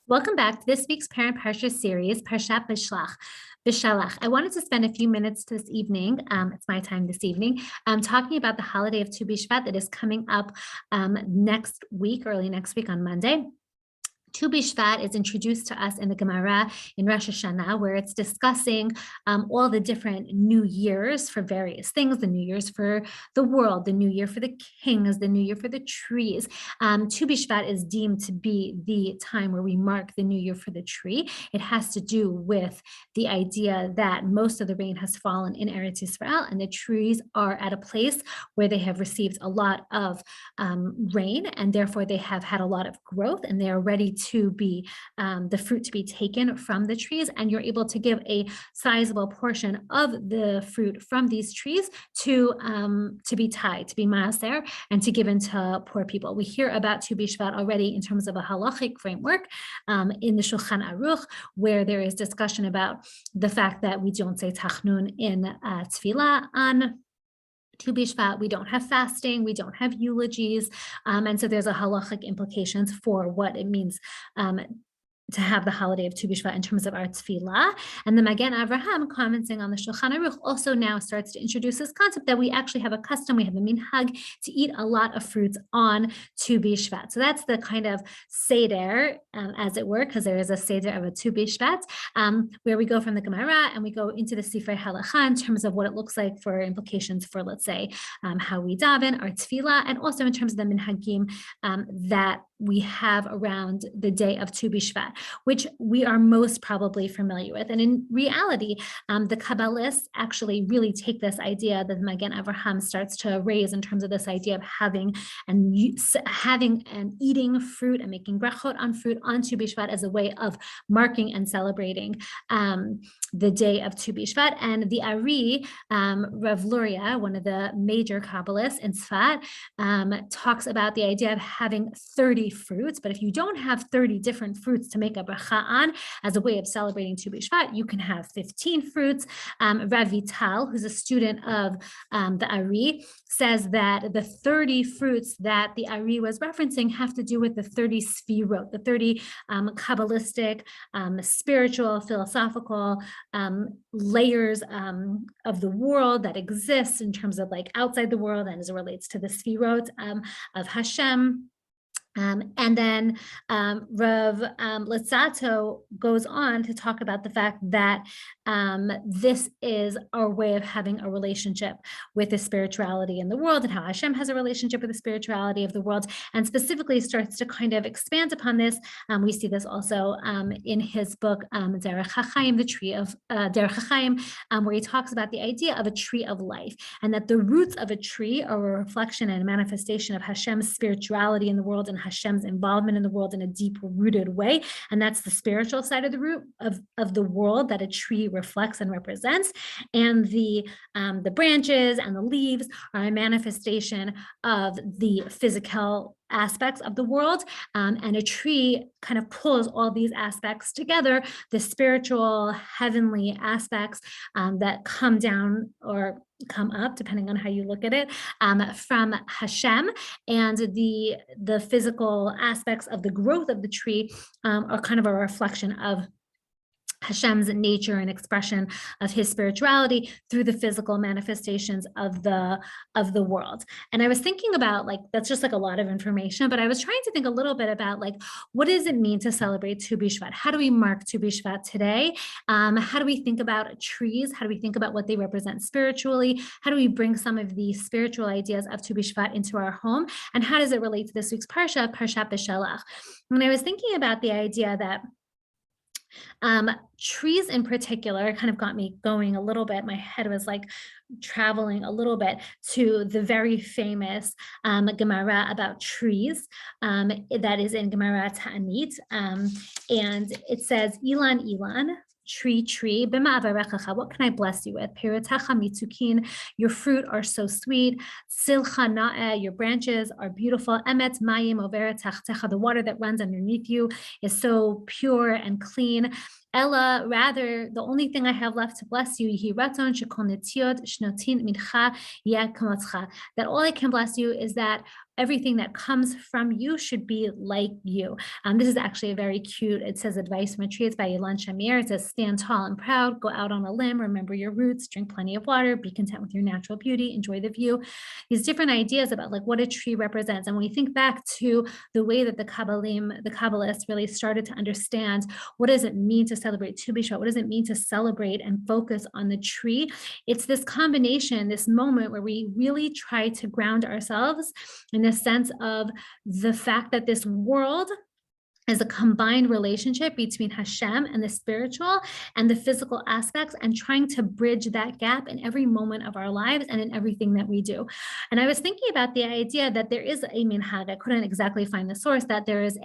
Welcome back to this week's Parent Parsha series, Parsha Beshalach. I wanted to spend a few minutes this evening, it's my time this evening, talking about the holiday of Tu B'Shvat that is coming up next week, early next week on Monday. Tu B'Shvat is introduced to us in the Gemara in Rosh Hashanah, where it's discussing all the different New Years for various things, the New Year's for the world, the New Year for the kings, the New Year for the trees. Tu B'Shvat is deemed to be the time where we mark the New Year for the tree. It has to do with the idea that most of the rain has fallen in Eretz Yisrael, and the trees are at a place where they have received a lot of rain, and therefore they have had a lot of growth, and they are ready to be the fruit to be taken from the trees, and you're able to give a sizable portion of the fruit from these trees to be tied, to be maaser, and to give into poor people. We hear about Tu B'Shvat already in terms of a halachic framework in the Shulchan Aruch, where there is discussion about the fact that we don't say Tachnun in Tefillah on Tu B'Shvat. We don't have fasting, we don't have eulogies, and so there's a halachic implications for what it means to have the holiday of Tu B'Shvat in terms of our tefillah. And the Magen Avraham, commenting on the Shulchan Aruch, also now starts to introduce this concept that we actually have a custom, we have a minhag to eat a lot of fruits on Tu B'Shvat. So that's the kind of seder, as it were, because there is a seder of a Tu B'Shvat, where we go from the Gemara and we go into the Sifrei Halacha in terms of what it looks like for implications for, let's say, how we daven, our tefillah, and also in terms of the minhagim that we have around the day of Tu B'Shvat, which we are most probably familiar with. And in reality, the Kabbalists actually really take this idea that Magen Avraham starts to raise in terms of this idea of having and eating fruit and making brachot on fruit on Tu B'Shvat as a way of marking and celebrating the day of Tu B'Shvat. And the Ari, Rav Luria, one of the major Kabbalists in Tzfat, talks about the idea of having 30 fruits, but if you don't have 30 different fruits to make a bracha on as a way of celebrating Tu B'Shvat, you can have 15 fruits. Rav Vital, who's a student of the Ari, says that the 30 fruits that the Ari was referencing have to do with the 30 sfirot, the 30 Kabbalistic, spiritual, philosophical layers of the world that exists in terms of like outside the world and as it relates to the sfirot of Hashem. And then Rav Lutzato goes on to talk about the fact that this is our way of having a relationship with the spirituality in the world and how Hashem has a relationship with the spirituality of the world, and specifically starts to kind of expand upon this. We see this also in his book, Derech HaChaim, the tree of Derech HaChaim, where he talks about the idea of a tree of life, and that the roots of a tree are a reflection and a manifestation of Hashem's spirituality in the world and Hashem's involvement in the world in a deep-rooted way, and that's the spiritual side of the root of the world that a tree reflects and represents. And the branches and the leaves are a manifestation of the physical aspects of the world, and a tree kind of pulls all these aspects together, the spiritual, heavenly aspects that come down or come up, depending on how you look at it, from Hashem, and the physical aspects of the growth of the tree are kind of a reflection of Hashem's nature and expression of his spirituality through the physical manifestations of the world. And I was thinking about, like, that's just like a lot of information, but I was trying to think a little bit about, like, what does it mean to celebrate Tu B'Shvat? How do we mark Tu B'Shvat today? How do we think about trees? How do we think about what they represent spiritually? How do we bring some of the spiritual ideas of Tu B'Shvat into our home? And how does it relate to this week's Parsha, Parsha Beshalach? When I was thinking about the idea that trees in particular kind of got me going a little bit. My head was like traveling a little bit to the very famous Gemara about trees that is in Gemara Ta'anit. And it says, Ilan, Ilan, tree, bima avarechacha, what can I bless you with? Piratacha mitzukin, your fruit are so sweet. Silcha na'eh, your branches are beautiful. Emet mayim overet tachtecha, the water that runs underneath you is so pure and clean. Ella, rather, the only thing I have left to bless you, that all I can bless you is that everything that comes from you should be like you. This is actually a very cute, it says advice from a tree. It's by Ilan Shamir. It says, stand tall and proud, go out on a limb, remember your roots, drink plenty of water, be content with your natural beauty, enjoy the view. These different ideas about like what a tree represents. And when we think back to the way that the Kabbalists really started to understand what does it mean to celebrate Tu B'Shvat, what does it mean to celebrate and focus on the tree, it's this combination, this moment where we really try to ground ourselves in the sense of the fact that this world is a combined relationship between Hashem and the spiritual and the physical aspects, and trying to bridge that gap in every moment of our lives and in everything that we do. And I was thinking about the idea that there is a minhag, I couldn't exactly find the source, that there is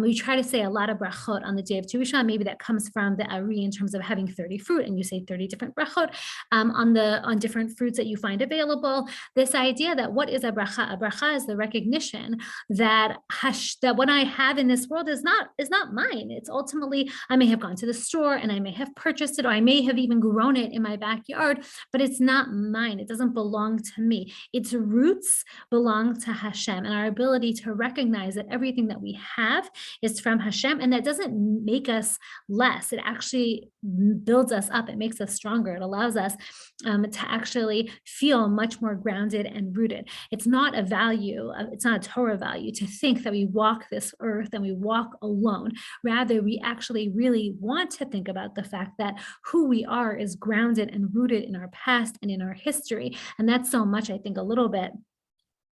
we try to say a lot of brachot on the day of Tu B'Shvat. Maybe that comes from the Ari in terms of having 30 fruit, and you say 30 different brachot on different fruits that you find available. This idea that what is a bracha is the recognition that that what I have in this world is not mine. It's ultimately, I may have gone to the store and I may have purchased it, or I may have even grown it in my backyard, but it's not mine. It doesn't belong to me. Its roots belong to Hashem, and our ability to recognize that everything that we have is from Hashem, and that doesn't make us less. It actually builds us up. It makes us stronger. It allows us to actually feel much more grounded and rooted. It's not a value, it's not a Torah value to think that we walk this earth and we walk alone. Rather, we actually really want to think about the fact that who we are is grounded and rooted in our past and in our history. And that's so much, I think, a little bit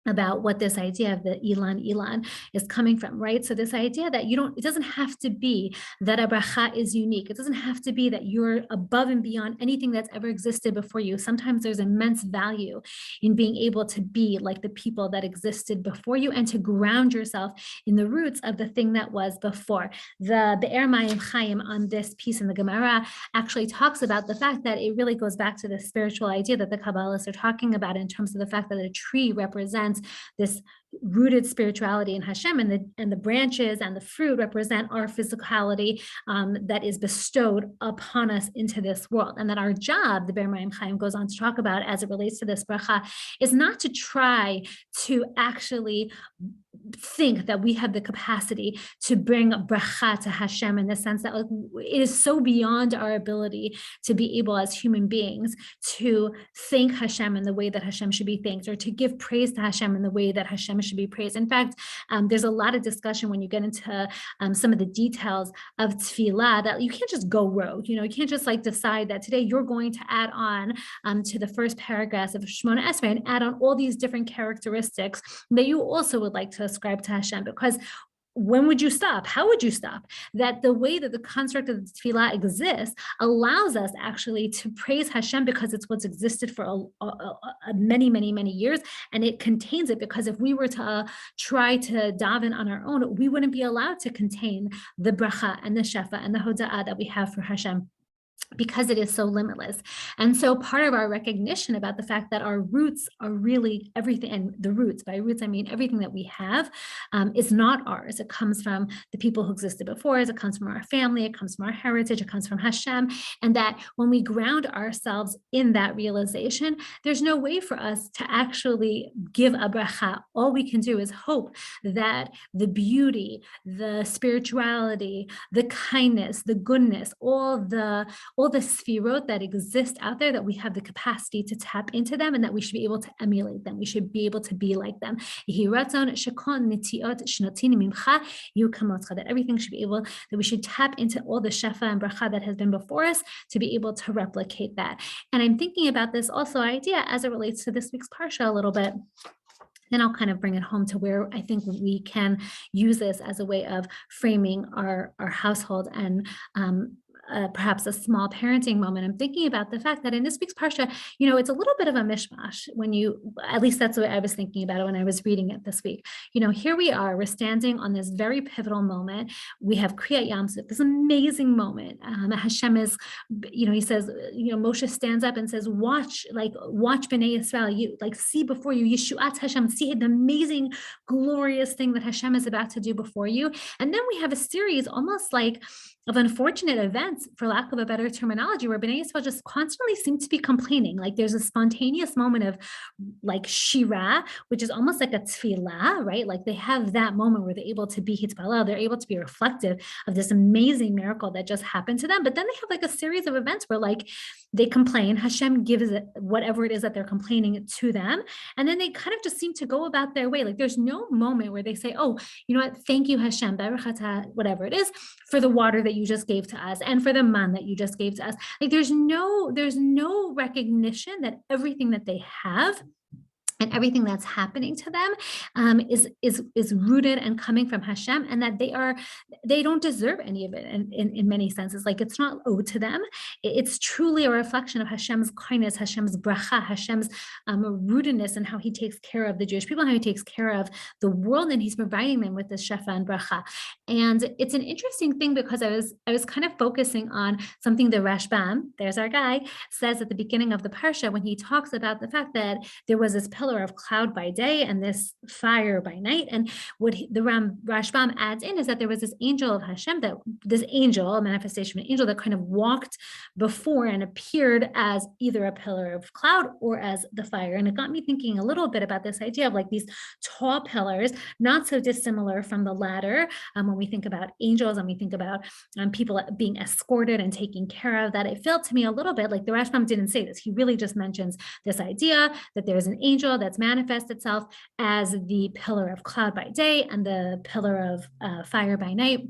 about what this idea of the Ilan is coming from, right? So this idea that it doesn't have to be that a bracha is unique. It doesn't have to be that you're above and beyond anything that's ever existed before you. Sometimes there's immense value in being able to be like the people that existed before you and to ground yourself in the roots of the thing that was before. The Be'er Mayim Chaim on this piece in the Gemara actually talks about the fact that it really goes back to the spiritual idea that the Kabbalists are talking about in terms of the fact that a tree represents this rooted spirituality in Hashem, and the branches and the fruit represent our physicality that is bestowed upon us into this world. And that our job, the Be'er Mayim Chaim goes on to talk about as it relates to this bracha, is not to try to actually think that we have the capacity to bring bracha to Hashem, in the sense that it is so beyond our ability to be able as human beings to thank Hashem in the way that Hashem should be thanked, or to give praise to Hashem in the way that Hashem should be praised. In fact, there's a lot of discussion when you get into some of the details of tefillah that you can't just go rogue. You can't just decide that today you're going to add on to the first paragraphs of Shemona Esrei and add on all these different characteristics that you also would like to ascribe to Hashem, because when would you stop? How would you stop? That the way that the construct of the tefillah exists allows us actually to praise Hashem, because it's what's existed for many, many, many years, and it contains it. Because if we were to try to daven on our own, we wouldn't be allowed to contain the bracha and the shefa and the hoda'ah that we have for Hashem, because it is so limitless. And so part of our recognition about the fact that our roots are really everything, and the roots, by roots I mean everything that we have, is not ours. It comes from the people who existed before us, it comes from our family, it comes from our heritage, it comes from Hashem. And that when we ground ourselves in that realization, there's no way for us to actually give a bracha. All we can do is hope that the beauty, the spirituality, the kindness, the goodness, all the sfirot that exist out there, that we have the capacity to tap into them, and that we should be able to emulate them. We should be able to be like them. That everything should be able, that we should tap into all the shefa and bracha that has been before us to be able to replicate that. And I'm thinking about this also idea as it relates to this week's Parsha a little bit. Then I'll kind of bring it home to where I think we can use this as a way of framing our household and perhaps a small parenting moment. I'm thinking about the fact that in this week's Parsha, it's a little bit of a mishmash at least that's the way I was thinking about it when I was reading it this week. Here we are, we're standing on this very pivotal moment. We have Kriyat Yam Suf, this amazing moment. Hashem is, he says, Moshe stands up and says, watch Bnei Yisrael, see before you, Yeshuat Hashem, see the amazing, glorious thing that Hashem is about to do before you. And then we have a series almost of unfortunate events moments, for lack of a better terminology, where Bnei Yisrael just constantly seem to be complaining. Like there's a spontaneous moment of like shira, which is almost like a tefillah, right? Like they have that moment where they're able to be hitpalel, they're able to be reflective of this amazing miracle that just happened to them. But then they have like a series of events where like they complain, Hashem gives it whatever it is that they're complaining to them, and then they kind of just seem to go about their way. Like there's no moment where they say, oh, you know what, thank you Hashem, whatever it is, for the water that you just gave to us and for the man that you just gave to us. Like there's no recognition that everything that they have and everything that's happening to them is rooted and coming from Hashem, and that they don't deserve any of it in many senses. Like it's not owed to them. It's truly a reflection of Hashem's kindness, Hashem's bracha, Hashem's rootedness, and how He takes care of the Jewish people, how He takes care of the world, and He's providing them with this shefa and bracha. And it's an interesting thing because I was kind of focusing on something the Rashbam, there's our guy, says at the beginning of the Parsha when he talks about the fact that there was this pillar of cloud by day and this fire by night. And what the Rashbam adds in is that there was this angel of Hashem, a manifestation of an angel that kind of walked before and appeared as either a pillar of cloud or as the fire. And it got me thinking a little bit about this idea of like these tall pillars, not so dissimilar from the ladder when we think about angels and we think about people being escorted and taken care of, that it felt to me a little bit like the Rashbam didn't say this. He really just mentions this idea that there's an angel that's manifests itself as the pillar of cloud by day and the pillar of fire by night.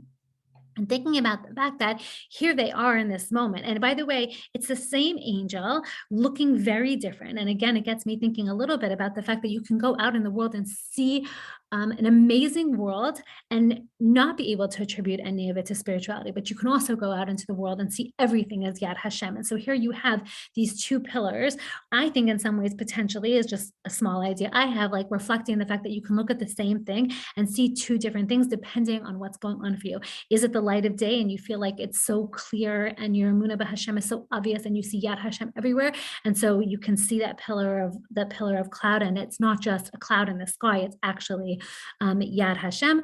And thinking about the fact that here they are in this moment. And by the way, it's the same angel looking very different. And again, it gets me thinking a little bit about the fact that you can go out in the world and see an amazing world and not be able to attribute any of it to spirituality, but you can also go out into the world and see everything as Yad Hashem. And so here you have these two pillars. I think in some ways potentially is just a small idea I have, like reflecting the fact that you can look at the same thing and see two different things depending on what's going on for you. Is it the light of day and you feel like it's so clear and your emunah b'Hashem is so obvious and you see Yad Hashem everywhere, and so you can see that pillar of cloud, and it's not just a cloud in the sky, it's actually Yad Hashem,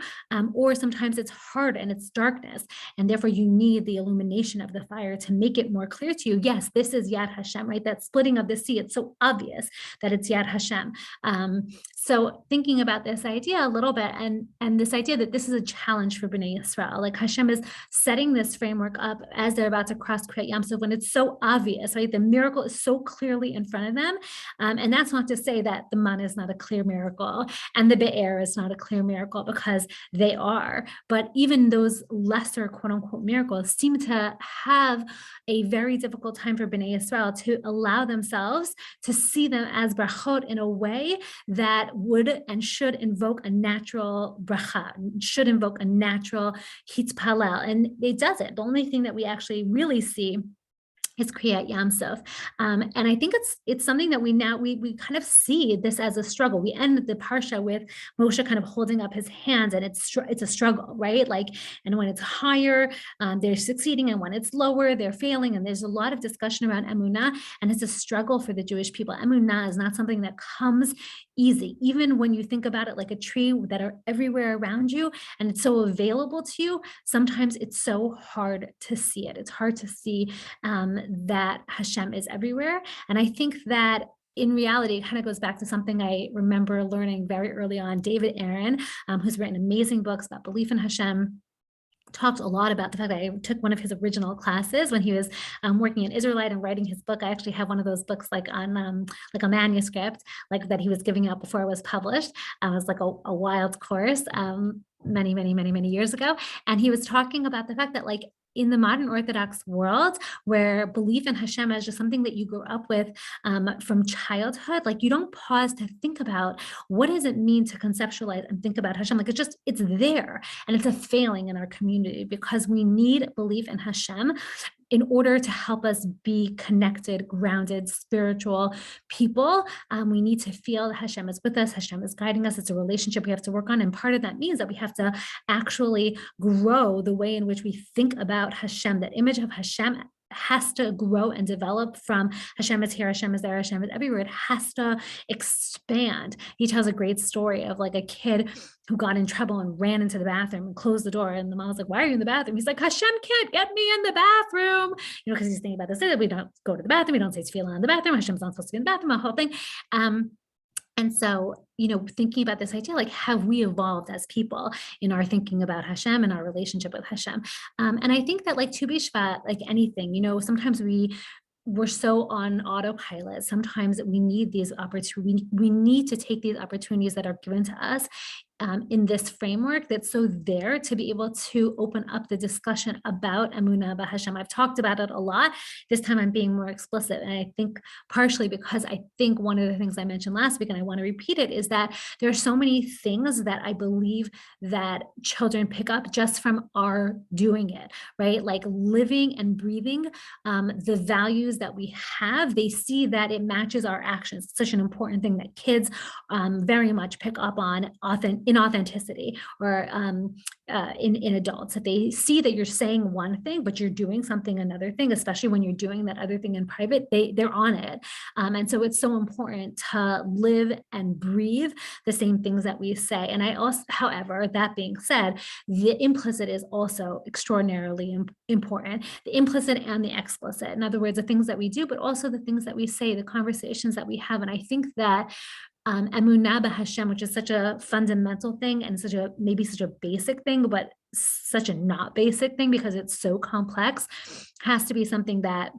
or sometimes it's hard and it's darkness, and therefore you need the illumination of the fire to make it more clear to you. Yes, this is Yad Hashem, right? That splitting of the sea, it's so obvious that it's Yad Hashem. So thinking about this idea a little bit, and this idea that this is a challenge for Bnei Yisrael, like Hashem is setting this framework up as they're about to cross Kriyat Yam Suf when it's so obvious, right? The miracle is so clearly in front of them, and that's not to say that the man is not a clear miracle and the be'er is not a clear miracle, because they are. But even those lesser quote unquote miracles seem to have a very difficult time for Bnei Yisrael to allow themselves to see them as brachot in a way that would and should invoke a natural bracha, should invoke a natural hitpalel, and it doesn't. The only thing that we actually really see is Kriyat Yam Suf. And I think it's something that we kind of see this as a struggle. We end the Parsha with Moshe kind of holding up his hands, and it's a struggle, right? Like, and when it's higher, they're succeeding, and when it's lower, they're failing. And there's a lot of discussion around emunah, and it's a struggle for the Jewish people. Emunah is not something that comes easy, even when you think about it like a tree that are everywhere around you and it's so available to you. Sometimes it's so hard to see it. It's hard to see that Hashem is everywhere. And I think that in reality, it kind of goes back to something I remember learning very early on. David Aaron, who's written amazing books about belief in Hashem, talked a lot about the fact that I took one of his original classes when he was working in Israelite and writing his book. I actually have one of those books like on like a manuscript, like that he was giving out before it was published. It was like a wild course many years ago. And he was talking about the fact that like in the modern Orthodox world, where belief in Hashem is just something that you grew up with from childhood, like you don't pause to think about what does it mean to conceptualize and think about Hashem. Like it's there, and it's a failing in our community because we need belief in Hashem in order to help us be connected, grounded, spiritual people. We need to feel that Hashem is with us, Hashem is guiding us. It's a relationship we have to work on. And part of that means that we have to actually grow the way in which we think about Hashem, that image of Hashem has to grow and develop from Hashem is here, Hashem is there, Hashem is everywhere. It has to expand. He tells a great story of like a kid who got in trouble and ran into the bathroom and closed the door. And the mom was like, why are you in the bathroom? He's like, Hashem can't get me in the bathroom. Because he's thinking about this, that we don't go to the bathroom. We don't say tefillah in the bathroom. Hashem's not supposed to be in the bathroom, the whole thing. And so, thinking about this idea, like, have we evolved as people in our thinking about Hashem and our relationship with Hashem? And I think that like Tu B'Shvat, like anything, sometimes we're so on autopilot. Sometimes we need these opportunities. We need to take these opportunities that are given to us in this framework that's so there to be able to open up the discussion about Emunah b'Hashem. I've talked about it a lot. This time I'm being more explicit. And I think partially because I think one of the things I mentioned last week, and I want to repeat it, is that there are so many things that I believe that children pick up just from our doing it, right? Like living and breathing the values that we have. They see that it matches our actions. It's such an important thing that kids very much pick up on in authenticity or in adults, that they see that you're saying one thing, but you're doing something another thing, especially when you're doing that other thing in private, they're on it. And so it's so important to live and breathe the same things that we say. And I also, however, that being said, the implicit is also extraordinarily important, the implicit and the explicit. In other words, the things that we do, but also the things that we say, the conversations that we have. And I think that Emunah b'Hashem, which is such a fundamental thing and maybe such a basic thing, but such a not basic thing because it's so complex, has to be something that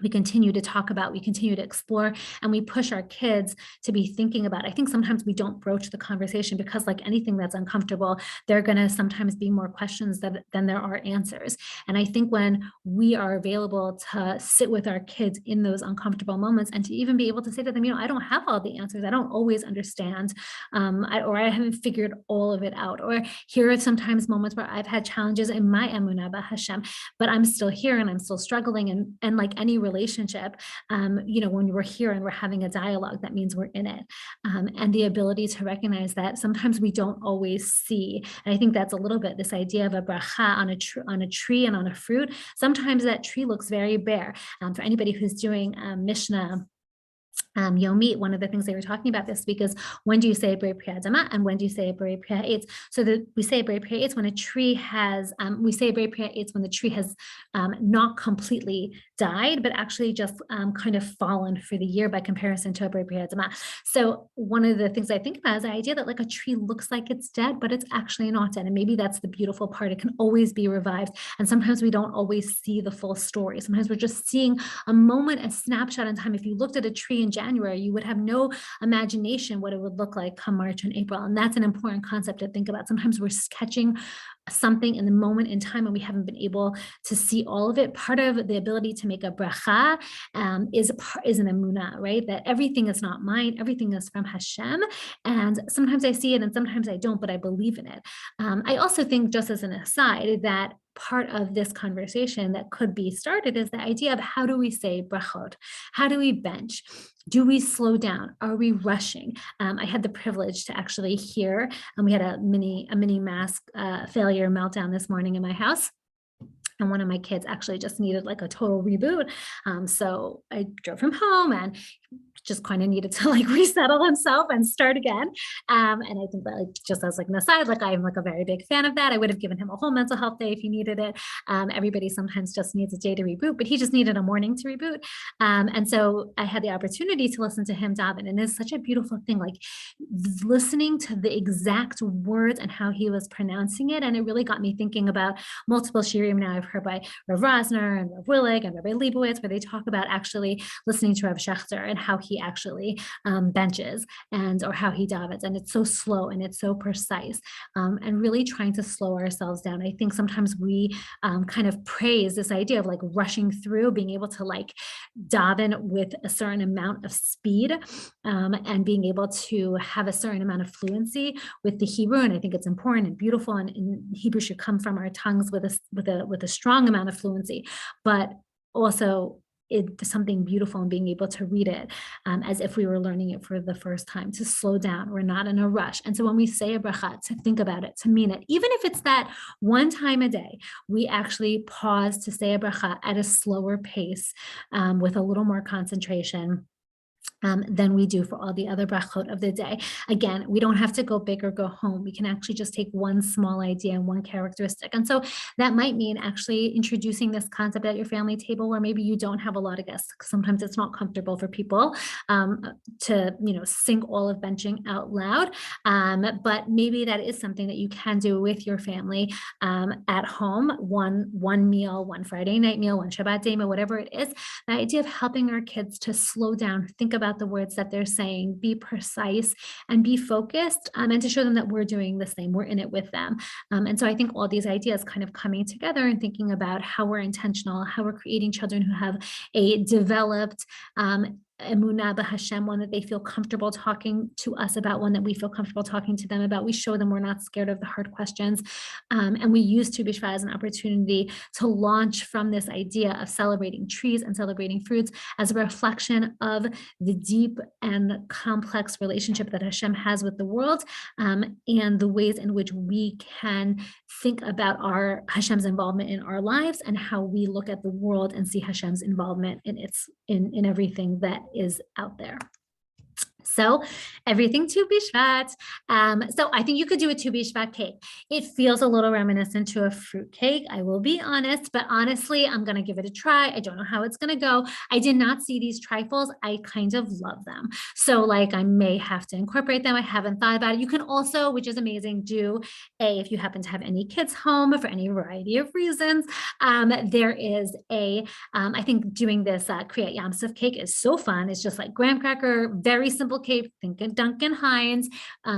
we continue to talk about, we continue to explore, and we push our kids to be thinking about. I think sometimes we don't broach the conversation because, like anything that's uncomfortable, there are going to sometimes be more questions than there are answers. And I think when we are available to sit with our kids in those uncomfortable moments and to even be able to say to them, I don't have all the answers, I don't always understand, or I haven't figured all of it out, or here are sometimes moments where I've had challenges in my Emunah b'Hashem, but I'm still here and I'm still struggling, and like any relationship, when we're here and we're having a dialogue, that means we're in it. And the ability to recognize that sometimes we don't always see. And I think that's a little bit this idea of a bracha on a tree and on a fruit. Sometimes that tree looks very bare. For anybody who's doing Mishnah Yomit, one of the things they were talking about this week is, when do you say Brei Pri Adama and when do you say Brei Pri Ha'etz? So we say Brei Pri Ha'etz when a tree has, we say Brei Pri Ha'etz when the tree has not completely died, but actually just kind of fallen for the year by comparison to a Brei Pri Adama. So one of the things I think about is the idea that like a tree looks like it's dead, but it's actually not dead. And maybe that's the beautiful part. It can always be revived. And sometimes we don't always see the full story. Sometimes we're just seeing a moment, a snapshot in time. If you looked at a tree in January, you would have no imagination what it would look like come March and April. And that's an important concept to think about. Sometimes we're sketching something in the moment in time and we haven't been able to see all of it. Part of the ability to make a bracha is an emunah, right? That everything is not mine, everything is from Hashem. And sometimes I see it and sometimes I don't, but I believe in it. I also think, just as an aside, that part of this conversation that could be started is the idea of, how do we say brachot? How do we bench? Do we slow down? Are we rushing? I had the privilege to actually hear, and we had a mini mask failure meltdown this morning in my house. And one of my kids actually just needed like a total reboot. So I drove him home and just kind of needed to like resettle himself and start again. And I think that, like, just as like an aside, like I'm like a very big fan of that. I would have given him a whole mental health day if he needed it. Everybody sometimes just needs a day to reboot, but he just needed a morning to reboot. And so I had the opportunity to listen to him daven, and it's such a beautiful thing, like listening to the exact words and how he was pronouncing it. And it really got me thinking about multiple shirim now I've heard by Rav Rosner and Rav Willig and Rabbi Leibowitz, where they talk about actually listening to Rav Schechter and how he actually benches or how he davens, and it's so slow and it's so precise, and really trying to slow ourselves down. I think sometimes we kind of praise this idea of like rushing through, being able to like daven with a certain amount of speed, and being able to have a certain amount of fluency with the Hebrew. And I think it's important and beautiful, and Hebrew should come from our tongues with a strong amount of fluency, but also something beautiful and being able to read it as if we were learning it for the first time, to slow down. We're not in a rush. And so when we say a bracha, to think about it, to mean it, even if it's that one time a day, we actually pause to say a bracha at a slower pace with a little more concentration than we do for all the other brachot of the day. Again, we don't have to go big or go home. We can actually just take one small idea and one characteristic. And so that might mean actually introducing this concept at your family table where maybe you don't have a lot of guests. Sometimes it's not comfortable for people to, sing all of benching out loud. But maybe that is something that you can do with your family at home, one meal, one Friday night meal, one Shabbat day meal, whatever it is. The idea of helping our kids to slow down, think about the words that they're saying, be precise and be focused, and to show them that we're doing the same, we're in it with them. And so I think all these ideas kind of coming together and thinking about how we're intentional, how we're creating children who have a developed emunah b'Hashem, one that they feel comfortable talking to us about, one that we feel comfortable talking to them about. We show them we're not scared of the hard questions. And we use Tu B'Shvat as an opportunity to launch from this idea of celebrating trees and celebrating fruits as a reflection of the deep and complex relationship that Hashem has with the world, and the ways in which we can think about Hashem's involvement in our lives and how we look at the world and see Hashem's involvement in everything that is out there. So everything Tu B'Shvat. So I think you could do a Tu B'Shvat cake. It feels a little reminiscent to a fruit cake, I will be honest, but honestly, I'm going to give it a try. I don't know how it's going to go. I did not see these trifles. I kind of love them. So I may have to incorporate them. I haven't thought about it. You can also, which is amazing, if you happen to have any kids home for any variety of reasons, there is I think doing this Kriyat Yam Suf cake is so fun. It's just like graham cracker, very simple cake, think of Duncan Hines,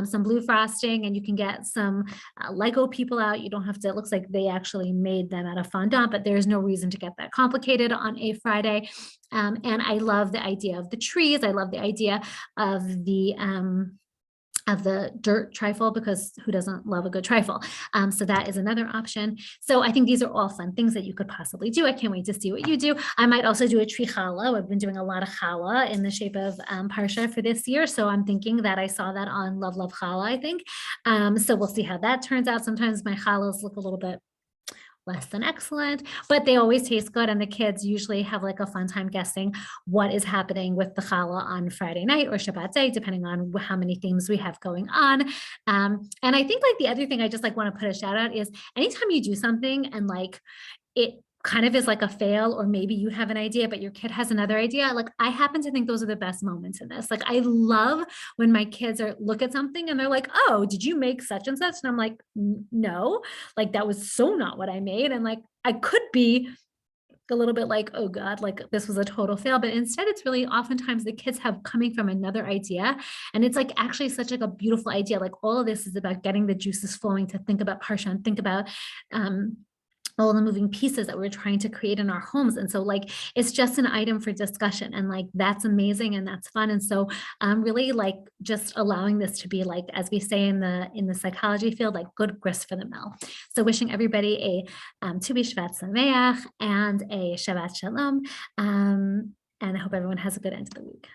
some blue frosting, and you can get some Lego people out. You don't have to, it looks like they actually made them out of fondant, but there's no reason to get that complicated on a Friday. And I love the idea of the trees. I love the idea of the dirt trifle, because who doesn't love a good trifle? So that is another option. So I think these are all fun things that you could possibly do. I can't wait to see what you do. I might also do a tree challah. I've been doing a lot of challah in the shape of Parsha for this year. So I'm thinking that I saw that on Love Love Challah, I think. So we'll see how that turns out. Sometimes my challahs look a little bit less than excellent, but they always taste good. And the kids usually have a fun time guessing what is happening with the challah on Friday night or Shabbat day, depending on how many themes we have going on. And I think the other thing I just want to put a shout out is anytime you do something and it kind of is a fail, or maybe you have an idea, but your kid has another idea. I happen to think those are the best moments in this. I love when my kids look at something and they're like, oh, did you make such and such? And I'm like, no, that was so not what I made. And I could be a little bit oh God, this was a total fail. But instead, it's really oftentimes the kids have coming from another idea. And it's actually such a beautiful idea. All of this is about getting the juices flowing to think about Parsha and think about, all the moving pieces that we're trying to create in our homes. And so it's just an item for discussion, and that's amazing and that's fun. And so really just allowing this to be as we say in the psychology field, good grist for the mill. So wishing everybody a Tu B'Shvat Sameach and a Shabbat Shalom. And I hope everyone has a good end of the week.